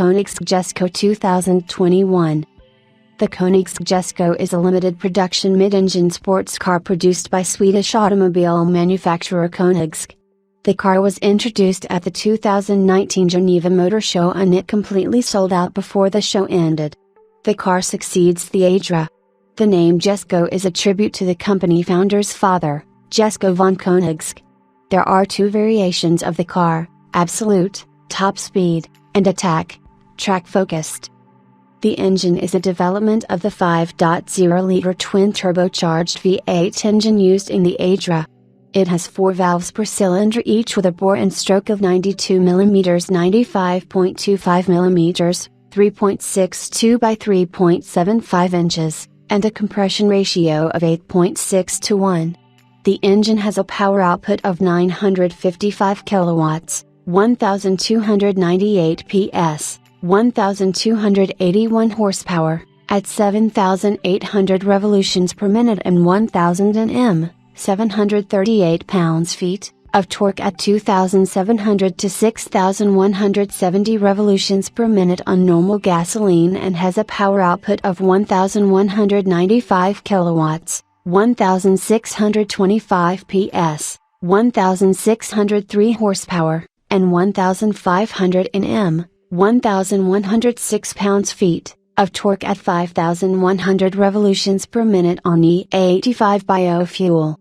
Koenigsegg Jesko 2021. The Koenigsegg Jesko is a limited production mid-engine sports car produced by Swedish automobile manufacturer Koenigsegg. The car was introduced at the 2019 Geneva Motor Show and it completely sold out before the show ended. The car succeeds the Adra. The name Jesko is a tribute to the company founder's father, Jesko von Koenigsegg. There are two variations of the car: Absolute, top speed, and Attack, track focused. The engine is a development of the 5.0-liter twin-turbocharged V8 engine used in the Adra. It has 4 valves per cylinder, each with a bore and stroke of 92 mm, 95.25 mm, 3.62 by 3.75 inches, and a compression ratio of 8.6 to 1. The engine has a power output of 955 kilowatts, 1,298 PS, 1,281 horsepower, at 7,800 revolutions per minute and 1,000 Nm, 738 pounds-feet, of torque at 2,700 to 6,170 revolutions per minute on normal gasoline, and has a power output of 1,195 kilowatts, 1,625 PS, 1,603 horsepower, and 1,500 Nm, 1,106 pounds-feet, of torque at 5,100 revolutions per minute on E85 biofuel.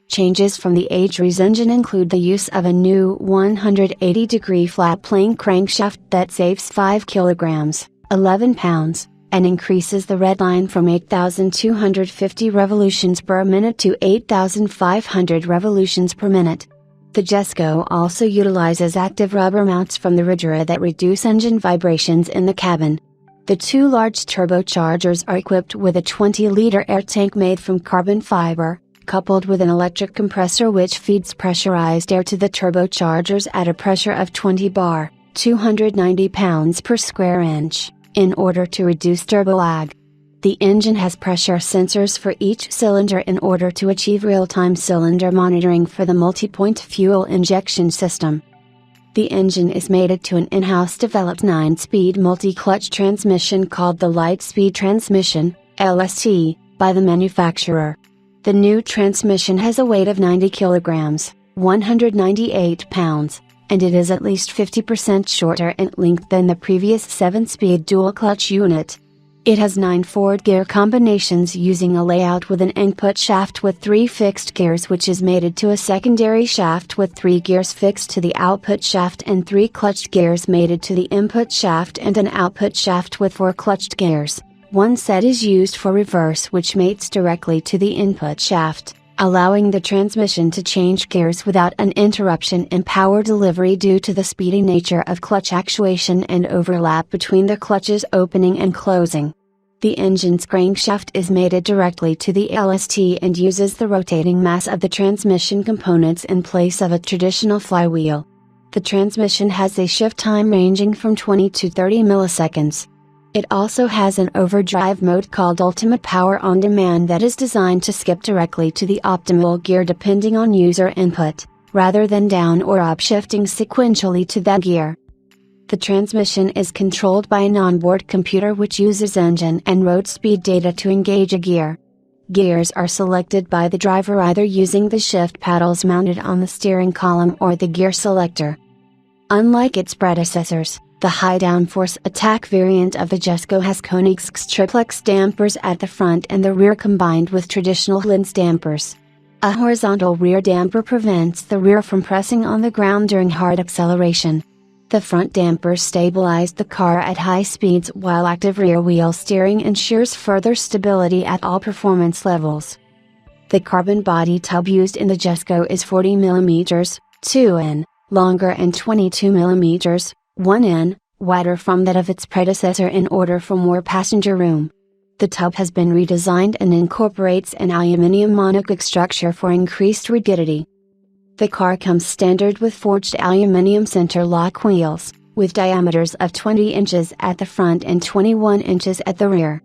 Changes from the Adra's engine include the use of a new 180-degree flat-plane crankshaft that saves 5 kilograms, 11 pounds, and increases the redline from 8,250 revolutions per minute to 8,500 revolutions per minute. The Jesko also utilizes active rubber mounts from the Adra that reduce engine vibrations in the cabin. The two large turbochargers are equipped with a 20-liter air tank made from carbon fiber, coupled with an electric compressor which feeds pressurized air to the turbochargers at a pressure of 20 bar, 290 pounds per square inch, in order to reduce turbo lag. The engine has pressure sensors for each cylinder in order to achieve real-time cylinder monitoring for the multi-point fuel injection system. The engine is mated to an in-house developed 9-speed multi-clutch transmission called the Light-Speed Transmission, LST, by the manufacturer. The new transmission has a weight of 90 kilograms, 198 pounds, and it is at least 50% shorter in length than the previous 7-speed dual-clutch unit. It has 9 forward gear combinations using a layout with an input shaft with 3 fixed gears, which is mated to a secondary shaft with 3 gears fixed to the output shaft, and 3 clutched gears mated to the input shaft, and an output shaft with 4 clutched gears. One set is used for reverse, which mates directly to the input shaft, allowing the transmission to change gears without an interruption in power delivery due to the speedy nature of clutch actuation and overlap between the clutches opening and closing. The engine's crankshaft is mated directly to the LST and uses the rotating mass of the transmission components in place of a traditional flywheel. The transmission has a shift time ranging from 20 to 30 milliseconds. It also has an overdrive mode called Ultimate Power on Demand that is designed to skip directly to the optimal gear depending on user input, rather than down or up shifting sequentially to that gear. The transmission is controlled by an onboard computer which uses engine and road speed data to engage a gear. Gears are selected by the driver either using the shift paddles mounted on the steering column or the gear selector. Unlike its predecessors, the high downforce Attack variant of the Jesko has Koenigsegg's triplex dampers at the front and the rear combined with traditional lens dampers. A horizontal rear damper prevents the rear from pressing on the ground during hard acceleration. The front dampers stabilize the car at high speeds, while active rear wheel steering ensures further stability at all performance levels. The carbon body tube used in the Jesko is 40 mm, 2 in, longer, and 22 mm, 1 in, wider from that of its predecessor in order for more passenger room. The tube has been redesigned and incorporates an aluminium monocoque structure for increased rigidity. The car comes standard with forged aluminium center lock wheels, with diameters of 20 inches at the front and 21 inches at the rear.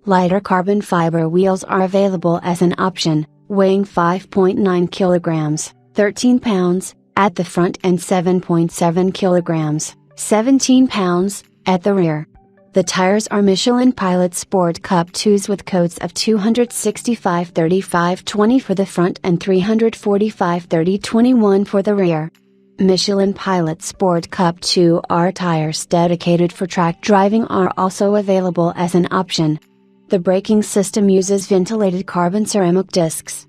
Lighter carbon fiber wheels are available as an option, weighing 5.9 kilograms, 13 pounds, at the front and 7.7 kilograms, 17 pounds, At the rear, the tires are Michelin Pilot Sport Cup 2s with codes of 265/35/20 for the front and 345/30/21 for the rear. Michelin Pilot Sport Cup 2R tires dedicated for track driving are also available as an option. The braking system uses ventilated carbon ceramic discs.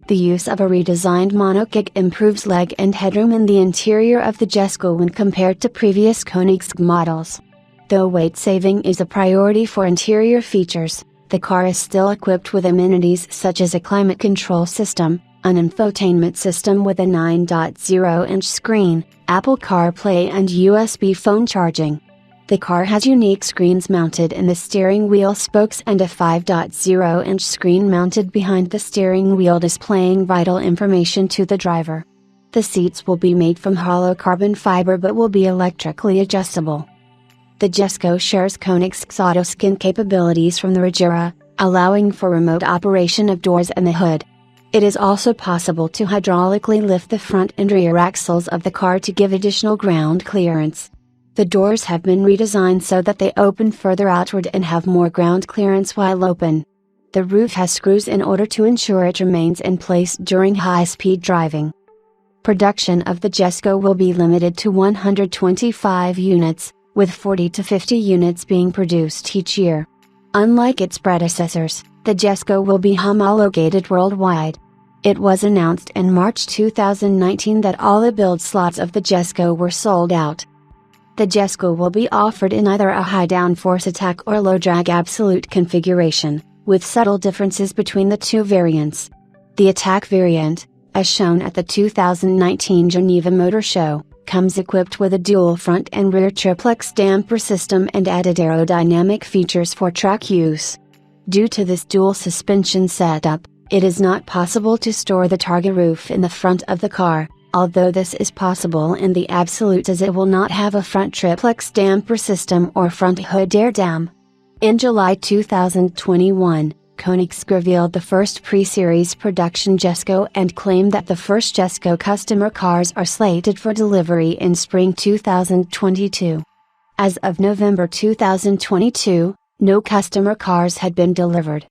The use of a redesigned monocoque improves leg and headroom in the interior of the Jesko when compared to previous Koenigsegg models. Though weight saving is a priority for interior features, the car is still equipped with amenities such as a climate control system, an infotainment system with a 9.0-inch screen, Apple CarPlay and USB phone charging. The car has unique screens mounted in the steering wheel spokes and a 5.0-inch screen mounted behind the steering wheel displaying vital information to the driver. The seats will be made from hollow carbon fiber but will be electrically adjustable. The Jesko shares Koenigsegg's auto-skin capabilities from the Regera, allowing for remote operation of doors and the hood. It is also possible to hydraulically lift the front and rear axles of the car to give additional ground clearance. The doors have been redesigned so that they open further outward and have more ground clearance while open. The roof has screws in order to ensure it remains in place during high-speed driving. Production of the Jesko will be limited to 125 units, with 40 to 50 units being produced each year. Unlike its predecessors, the Jesko will be homologated worldwide. It was announced in March 2019 that all the build slots of the Jesko were sold out. The Jesko will be offered in either a high downforce attack or low drag absolute configuration, with subtle differences between the two variants. The attack variant, as shown at the 2019 Geneva Motor Show, comes equipped with a dual front and rear triplex damper system and added aerodynamic features for track use. Due to this dual suspension setup, it is not possible to store the targa roof in the front of the car, although this is possible in the Absolute as it will not have a front triplex damper system or front hood air dam. In July 2021, Koenigsegg revealed the first pre-series production Jesko and claimed that the first Jesko customer cars are slated for delivery in spring 2022. As of November 2022, no customer cars had been delivered.